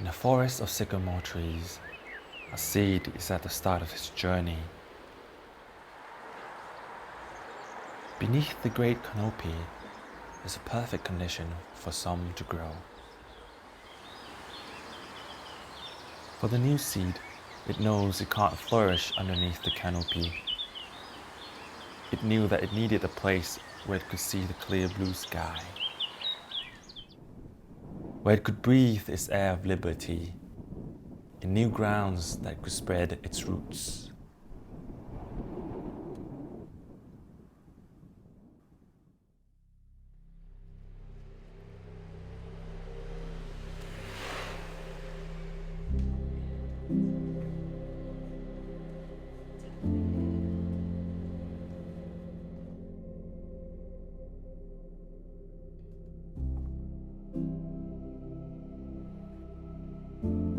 In a forest of sycamore trees, a seed is at the start of its journey. Beneath the great canopy is a perfect condition for some to grow. For the new seed, it knows it can't flourish underneath the canopy. It knew that it needed a place where it could see the clear blue sky, where it could breathe its air of liberty, in new grounds that could spread its roots.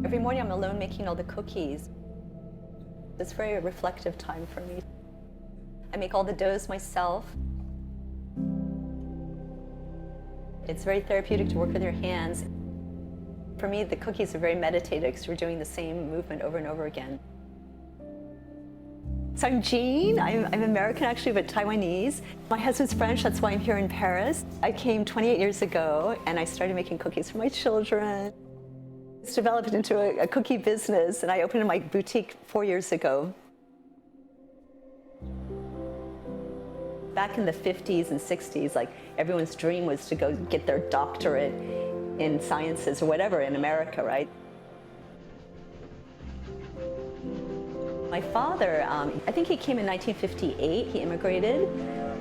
Every morning I'm alone making all the cookies. It's very a reflective time for me. I make all the doughs myself. It's very therapeutic to work with your hands. For me, the cookies are very meditative because we're doing the same movement over and over again. So I'm Jean. I'm American actually, but Taiwanese. My husband's French, that's why I'm here in Paris. I came 28 years ago and I started making cookies for my children. It's developed into a cookie business, and I opened my boutique 4 years ago. Back in the 50s and 60s, like everyone's dream was to go get their doctorate in sciences or whatever in America, right? My father, I think he came in 1958. He immigrated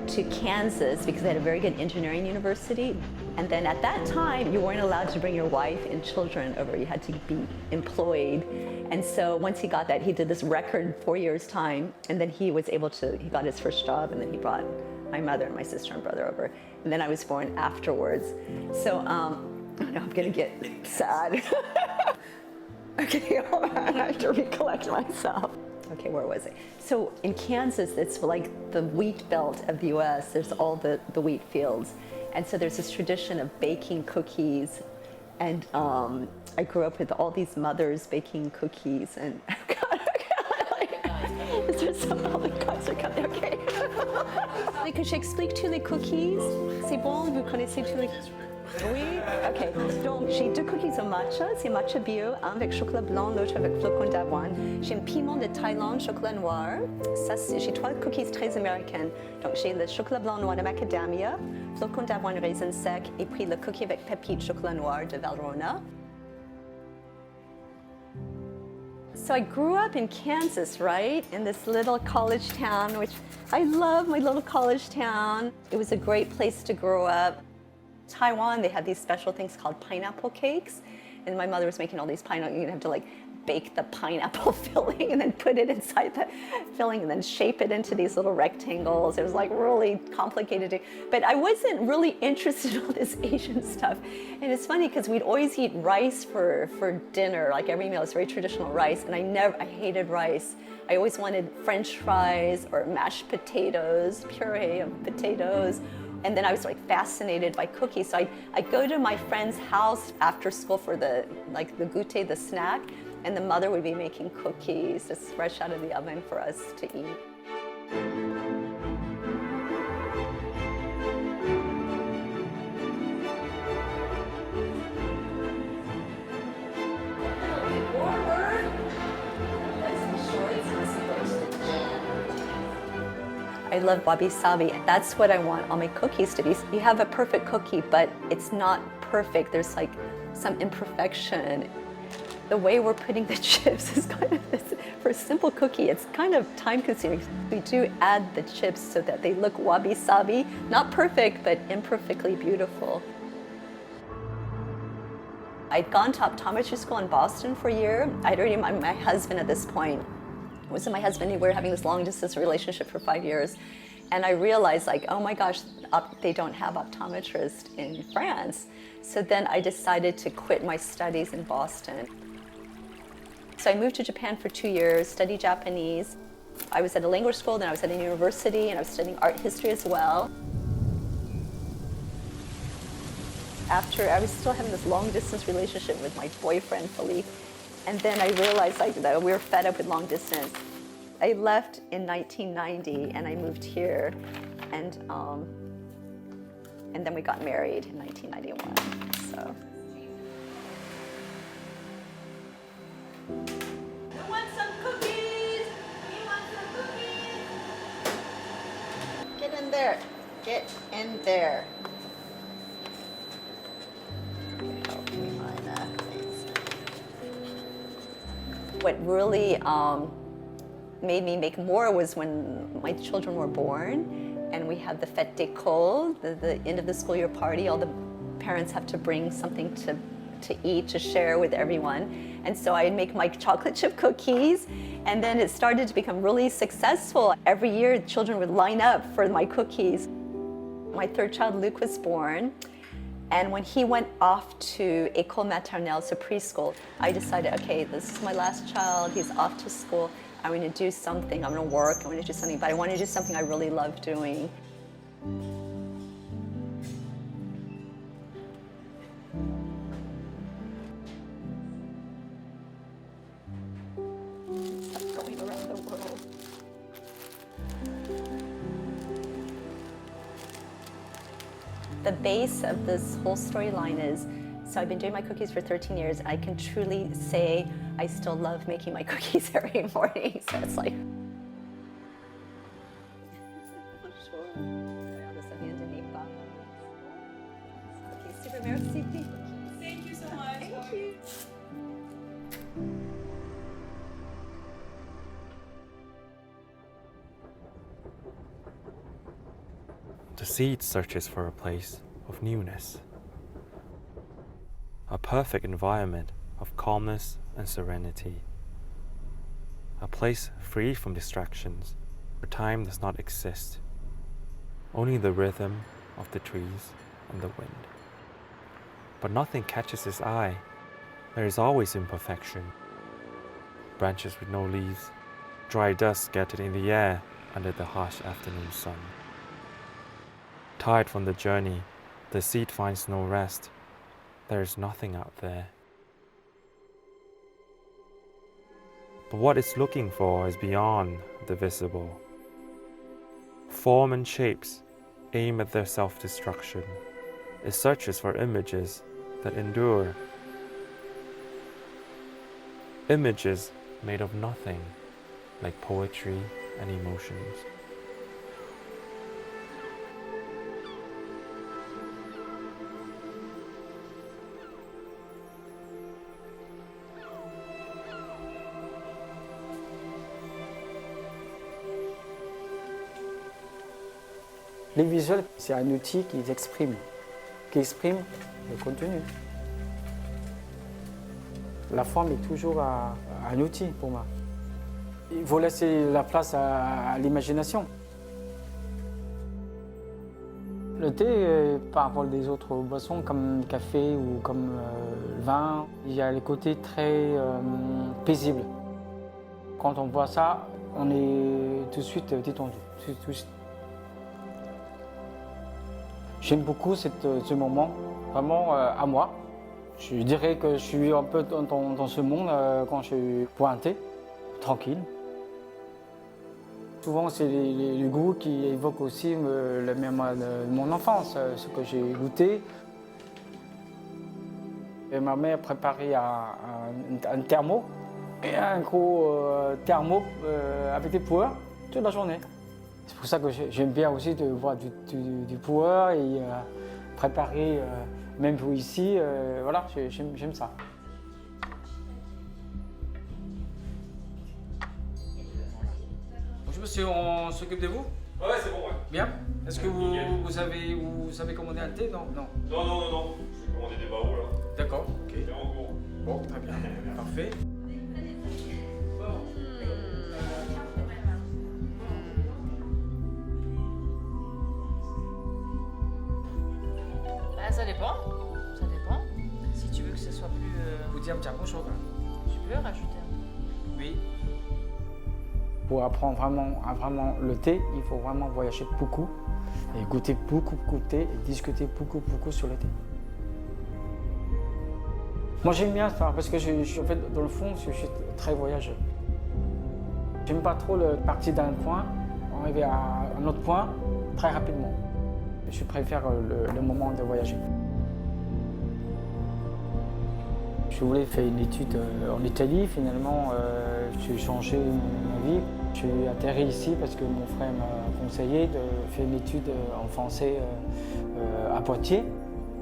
to Kansas because they had a very good engineering university. And then at that time, you weren't allowed to bring your wife and children over. You had to be employed. And so once he got that, he did this record 4 years time. And then he was able to, he got his first job, and then he brought my mother and my sister and brother over. And then I was born afterwards. So, now I'm gonna get sad. Okay, hold on, I have to recollect myself. Okay, where was I? So in Kansas, it's like the wheat belt of the US. There's all the wheat fields. And so there's this tradition of baking cookies. And I grew up with all these mothers baking cookies. And is there some public concert coming? Okay. Que j'explique tous les cookies. C'est bon, vous connaissez tous les... Oui, ok. Donc j'ai deux cookies au matcha, c'est matcha bio, un avec chocolat blanc, l'autre avec flocons d'avoine. J'ai un piment de Thaïlande, chocolat noir. Ça, j'ai trois cookies très américaines. Donc j'ai le chocolat blanc noir de macadamia, flocons d'avoine raisin sec, et puis le cookie avec pépites chocolat noir de Valrhona. So I grew up in Kansas, right? In this little college town, which I love my little college town. It was a great place to grow up. Taiwan, they had these special things called pineapple cakes. And my mother was making all these pineapple, you'd have to like bake the pineapple filling and then put it inside the filling and then shape it into these little rectangles. It was like really complicated. But I wasn't really interested in all this Asian stuff. And it's funny because we'd always eat rice for dinner, like every meal, it's very traditional rice. And I hated rice. I always wanted French fries or mashed potatoes, puree of potatoes. And then I was like fascinated by cookies. So I'd go to my friend's house after school for the goûter, the snack, and the mother would be making cookies just fresh out of the oven for us to eat. I love wabi-sabi. That's what I want all my cookies to be. You have a perfect cookie, but it's not perfect. There's like some imperfection. The way we're putting the chips is kind of this, for a simple cookie, it's kind of time consuming. We do add the chips so that they look wabi-sabi, not perfect, but imperfectly beautiful. I'd gone to optometry school in Boston for a year. I'd already met my husband at this point. It wasn't my husband, we were having this long distance relationship for 5 years. And I realized like, oh my gosh, they don't have optometrists in France. So then I decided to quit my studies in Boston. So I moved to Japan for 2 years, studied Japanese. I was at a language school, then I was at a university, and I was studying art history as well. After I was still having this long distance relationship with my boyfriend, Philippe, and then I realized that we were fed up with long distance. I left in 1990 and I moved here, and then we got married in 1991. So. You want some cookies? You want some cookies? Get in there. Get in there. Help me find that. Thanks. What really made me make more was when my children were born, and we have the Fête-d'école, the end of the school year party. All the parents have to bring something to eat, to share with everyone. And so I'd make my chocolate chip cookies, and then it started to become really successful. Every year, children would line up for my cookies. My third child, Luc, was born, and when he went off to École Maternelle, so preschool, I decided, okay, this is my last child, he's off to school. I'm going to do something, I'm going to work, I'm going to do something, but I want to do something I really love doing. Stop going around the world. The base of this whole storyline is, so I've been doing my cookies for 13 years. I can truly say I still love making my cookies every morning. So it's like. Okay, super merci. Thank you so much. Thank you. The seed searches for a place of newness, a perfect environment of calmness and serenity, a place free from distractions, where time does not exist, only the rhythm of the trees and the wind. But nothing catches his eye. There is always imperfection. Branches with no leaves, dry dust scattered in the air under the harsh afternoon sun. Tired from the journey, the seed finds no rest. There is nothing out there. But what it's looking for is beyond the visible. Form and shapes aim at their self-destruction. It searches for images that endure. Images made of nothing, like poetry and emotions. Les visuels, c'est un outil qui exprime le contenu. La forme est toujours un outil pour moi. Il faut laisser la place à l'imagination. Le thé, par rapport aux autres boissons comme le café ou comme le vin, il y a le côté très paisible. Quand on boit ça, on est tout de suite détendu. J'aime beaucoup ce moment, vraiment à moi. Je dirais que je suis un peu dans ce monde quand je bois un thé, tranquille. Souvent, c'est les goûts qui évoquent aussi le mémoire de mon enfance, ce que j'ai goûté. Et ma mère préparait un thermo, et un gros thermo avec des poires toute la journée. C'est pour ça que j'aime bien aussi de voir du poire et préparer, même pour ici, voilà, j'aime ça. Bonjour monsieur, on s'occupe de vous? Ouais, c'est bon, ouais. Bien. Est-ce que vous savez commander un thé? Non. Non. Je vais commander des barreaux là. D'accord, ok. C'est en cours. Bon, très bien, parfait. Ça dépend. Si tu veux que ce soit plus... Vous dites un petit peu chaud. Tu peux rajouter un peu. Oui. Pour apprendre vraiment le thé, il faut vraiment voyager beaucoup et goûter beaucoup de thé et discuter beaucoup sur le thé. Moi j'aime bien ça parce que je suis en fait dans le fond je suis très voyageur. J'aime pas trop le partir d'un point, arriver à un autre point très rapidement. Je préfère le moment de voyager. Je voulais faire une étude en Italie, finalement j'ai changé ma vie. Je suis atterri ici parce que mon frère m'a conseillé de faire une étude en français à Poitiers,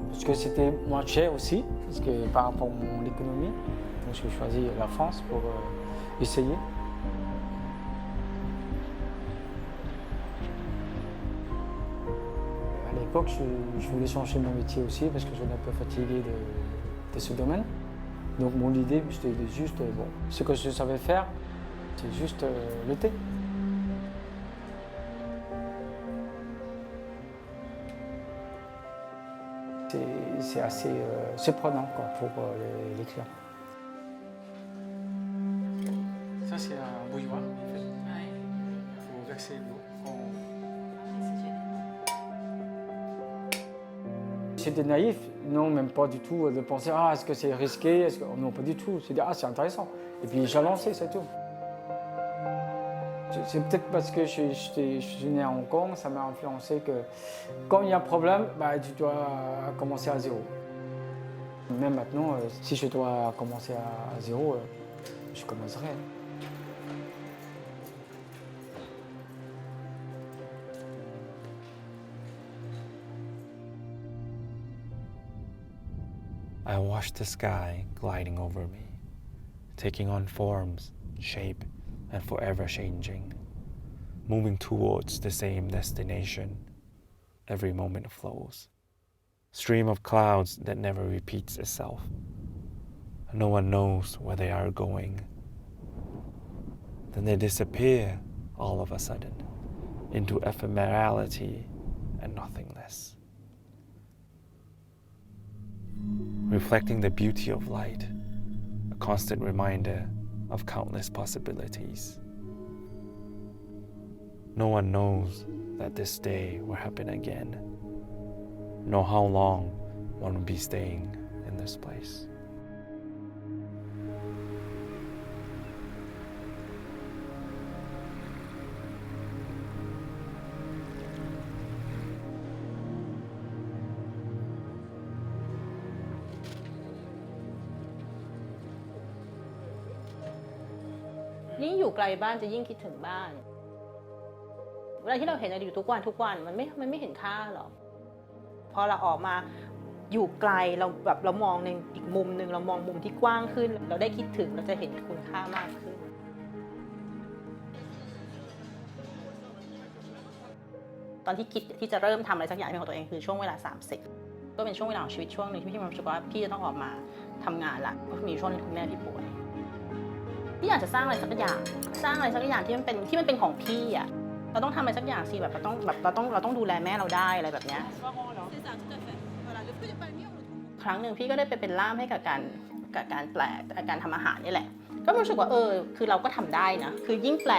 parce que c'était moins cher aussi, parce que par rapport à mon économie. Donc j'ai choisi la France pour essayer. À l'époque, je voulais changer mon métier aussi parce que j'étais un peu fatigué de ce domaine. Donc mon idée, c'était juste, bon, ce que je savais faire, c'est juste le thé. C'est assez surprenant quoi, pour les clients. Ça, c'est un bouilloire, en fait. Il faut verser l'eau. C'était naïf, non, même pas du tout, de penser ah, est-ce que c'est risqué, non, pas du tout. C'est dire ah, c'est intéressant. Et puis j'ai lancé, c'est tout. C'est peut-être parce que je suis né à Hong Kong, ça m'a influencé que quand il y a un problème, bah, tu dois commencer à zéro. Même maintenant, si je dois commencer à zéro, je commencerai. I watched the sky gliding over me, taking on forms, shape, and forever changing, moving towards the same destination. Every moment flows. Stream of clouds that never repeats itself. No one knows where they are going. Then they disappear all of a sudden into ephemerality and nothingness. Reflecting the beauty of light, a constant reminder of countless possibilities. No one knows that this day will happen again, nor how long one will be staying in this place.ยิ่งอยู่ไกลบ้านจะยิ่งคิดถึงบ้านเวลาที่เราเห็นอะไรอยู่ทุกวันมันไม่เห็นค่าหรอกพอเราออกมาอยู่ไกลเรามองในอีกมุมหนึ่งเรามองมุมที่กว้างขึ้นเราได้คิดถึงเราจะเห็นคุณค่ามากขึ้นตอนที่คิดที่จะเริ่มทำอะไรสักอย่างเป็นของตัวเองคือช่วงเวลา30ก็เป็นช่วงเวลาของชีวิตช่วงหนึ่งที่พี่มีความรู้สึกว่าพี่จะต้องออกมาทำงานละก็มีช่วงนึงคุณแม่พี่ป่วยพี่อยากจะสร้างอะไรสักอย่างที่มันเป็นของพี่อ่ะเราต้องทำอะไรสักอย่างสิแบบเราต้องดูแลแม่เราได้อะไรแบบเนี้ยครั้งหนึ่งพี่ก็ได้ไปเป็นล่ามให้กับการแปลการทำอาหารนี่แหละก็รู้สึกว่าคือเราก็ทำได้นะคือยิ่งแปล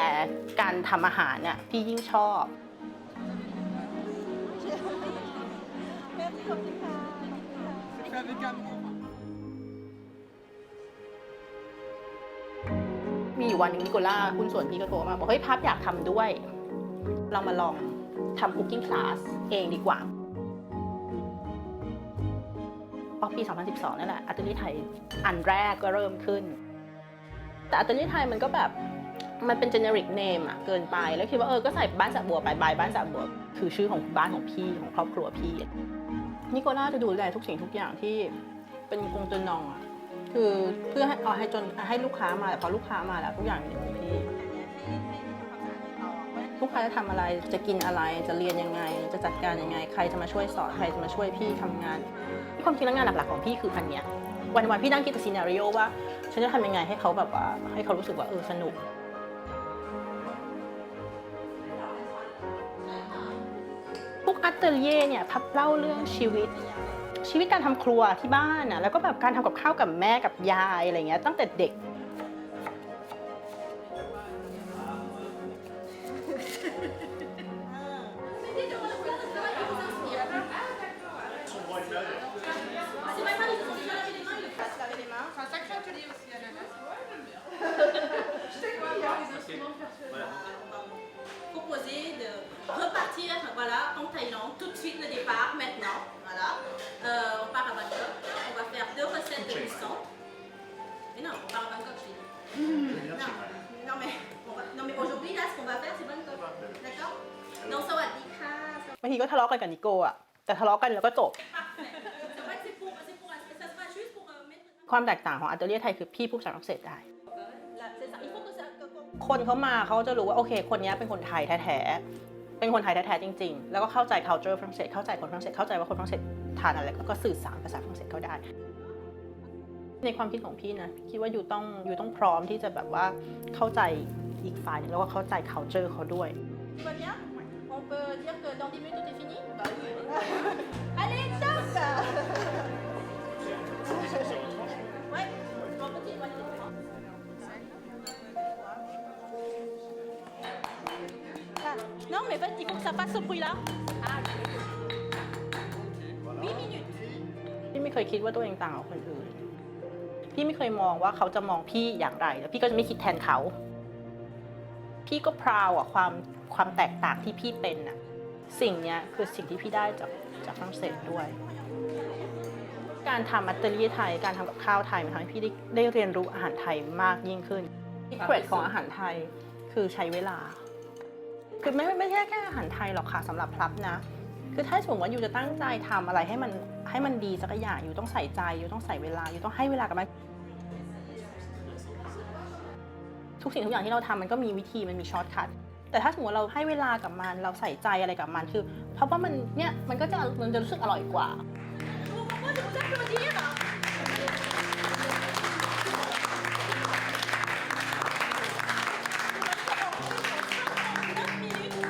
การทำอาหารเนี่ยพี่ยิ่งชอบมีอยู่วันหนึ่งนิโคล่าหุ้นส่วนพี่ก็โทรมาบอกเฮ้ยพับอยากทำด้วยเรามาลองทำคุกกิ้งคลาสเองดีกว่าปี 2012 นั่นแหละอัตลิไทยอันแรกก็เริ่มขึ้นแต่อัตลิไทยมันก็แบบมันเป็น generic name อะเกินไปแล้วคิดว่าก็ใส่บ้านสระบัวไปบ้านสระบัวคือชื่อของบ้านของพี่ของครอบครัวพี่นิโคล่าจะดูแลทุกสิ่งทุกอย่างที่เป็นกงตุนนองอะคือเพื่อให้ลูกค้ามาแต่พอลูกค้ามาแล้วทุกอย่างอยู่ในที่ลูกค้าจะทำอะไรจะกินอะไรจะเรียนยังไงจะจัดการยังไงใครจะมาช่วยสอนใครจะมาช่วยพี่ทำงานความจริงแล้วงานหลักๆของพี่คือพันเนี้ยวันพี่นั่งคิดแต่ซีนาริโอว่าฉันจะทำยังไงให้เขาแบบว่าให้เขารู้สึกว่าสนุกพวกอัตเลียเนี่ยพับเล่าเรื่องชีวิตการทำครัวที่บ้านนะแล้วก็แบบการทำกับข้าวกับแม่กับยายอะไรเงี้ยตั้งแต่เด็ก Donc tout de suite le départ maintenant, voilà. On part à Bangkok, on va faire 2 recettes de cuisson. Mais non, on part à Bangkok, je dis. Non mais aujourd'hui là ce qu'on va faire c'est Bangkok, d'accord? Donc ça va dire ค่ะ บางทีก็ทะเลาะกันกับนิโก้อะแต่ทะเลาะกันแล้วก็จบ C'est vrai que ça sera juste pour mettre ความแตกต่างของอัตเลียไทยคือพี่พูดภาษาฝรั่งเศสได้ là, c'est ça. Il faut que ça คนเขามาเขาจะรู้ว่าโอเคคนนี้เป็นคนไทยแท้ๆเป็นคนไทยแท้ๆจริงๆแล้วก็เข้าใจ culture ฝรั่งเศสเข้าใจคนฝรั่งเศสเข้าใจว่าคนฝรั่งเศสทานอะไรก็สื่อสารภาษาฝรั่งเศสเขาได้ในความคิดของพี่นะคิดว่าอยู่ต้องพร้อมที่จะแบบว่าเข้าใจอีกฝ่ายนึงแล้วก็เข้าใจ culture เขาด้วย Tu vas bien? On peut dire que dans 10 minutes tout est fini? Bah oui. Allez, top! Ouais, un petit, ouais. Non, mais il faut que ça fasse ce bruit-là. Ah, 8 minutes. พี่ไม่เคยคิดว่าตัวเองต่างกับคนอื่นพี่ไม่เคยมองว่าเขาจะมองพี่อย่างไรแล้วพี่ก็จะไม่คิดแทนเขาพี่ก็พราวความแตกต่างที่พี่เป็นน่ะสิ่งเนี้ยคือสิ่งที่พี่ได้จากฝรั่งเศสด้วยการทำอัตเลียไทยการทำกับข้าวไทยมันทำให้พี่ได้เรียนรู้อาหารไทยมากยิ่งขึ้นเกรดของอาหารไทยคือใช้เวลาคือไม่ใช่แค่อาหารไทยหรอกค่ะสำหรับพลับนะคือถ้าสมมติว่าอยู่จะตั้งใจทำอะไรให้มันดีสักอย่างอยู่ต้องใส่ใจอยู่ต้องใส่เวลาอยู่ต้องให้เวลากับมันทุกสิ่งทุกอย่างที่เราทำมันก็มีวิธีมันมีช็อตคัทแต่ถ้าสมมติเราให้เวลากับมันเราใส่ใจอะไรกับมันคือเพราะว่ามันจะรู้สึกอร่อยกว่า Moi, je vous applaudir.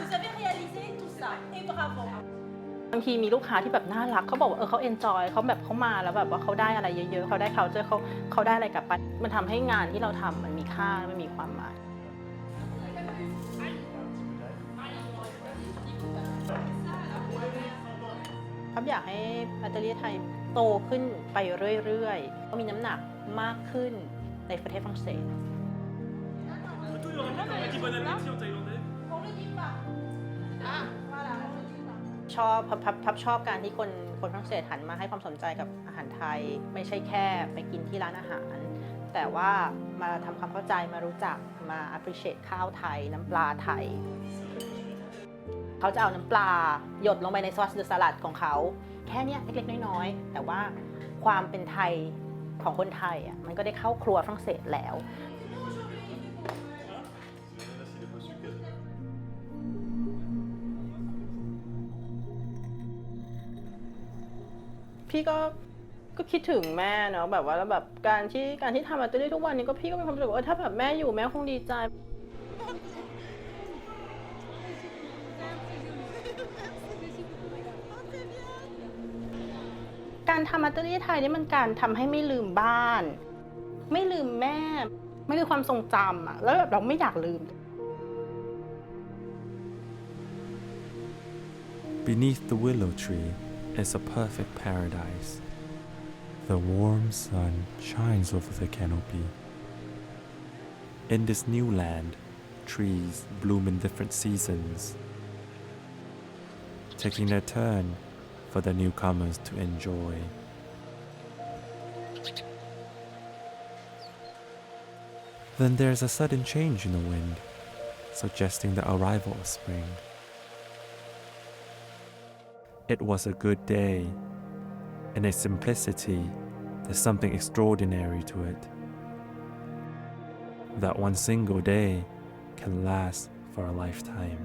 Vous avez réalisé tout ça et bravo. บางทีมีลูกค้าที่แบบน่ารักเขาบอกว่าเขาเอนจอยเขาแบบเขามาแล้วแบบว่าเขาได้อะไรเยอะๆเขาได้cultureเขาได้อะไรกลับไปมันทำให้งานที่เราทำมันมีค่ามันมีความหมายครับอยากให้อัตเลียไทยโตขึ้นไปเรื่อยๆก็มีน้ำหนักมากขึ้นในประเทศฝรั่งเศส On le dit pas. Ah, voilà, on le dit pas. ชอบพับชอบการที่คนฝรั่งเศสหันมาให้ความสนใจกับอาหารไทยไม่ใช่แค่ไปกินที่ร้านอาหารแต่ว่ามาทำความเข้าใจมารู้จักมา appreciate ข้าวไทยน้ำปลาไทยเขาจะเอาน้ำปลาหยดลงไปในซอสเดอะสลัดของเขาแค่เนี้ยเล็กๆน้อยๆแต่ว่าความเป็นไทยของคนไทยอ่ะมันก็ได้เข้าครัวฝรั่งเศสแล้วพี่ก็คิดถึงแม่เนาะแบบว่าแล้วแบบการที่ทำอัตเลียทุกวันนี้ก็พี่ก็มีความรู้สึกว่าถ้าแบบแม่อยู่แม่คงดีใจการทำอัตเลียไทยนี่มันการทำให้ไม่ลืมบ้านไม่ลืมแม่ไม่ลืมความทรงจำอะแล้วแบบเราไม่อยากลืม Beneath the willow tree is a perfect paradise. The warm sun shines over the canopy. In this new land, trees bloom in different seasons, taking their turn for the newcomers to enjoy. Then there's a sudden change in the wind, suggesting the arrival of spring. It was a good day. In its simplicity, there's something extraordinary to it. That one single day can last for a lifetime.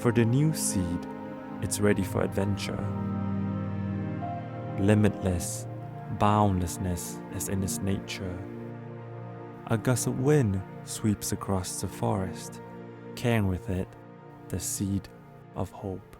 For the new seed, it's ready for adventure. Limitless, boundlessness is in its nature. A gust of wind sweeps across the forest, carrying with it the seed of hope.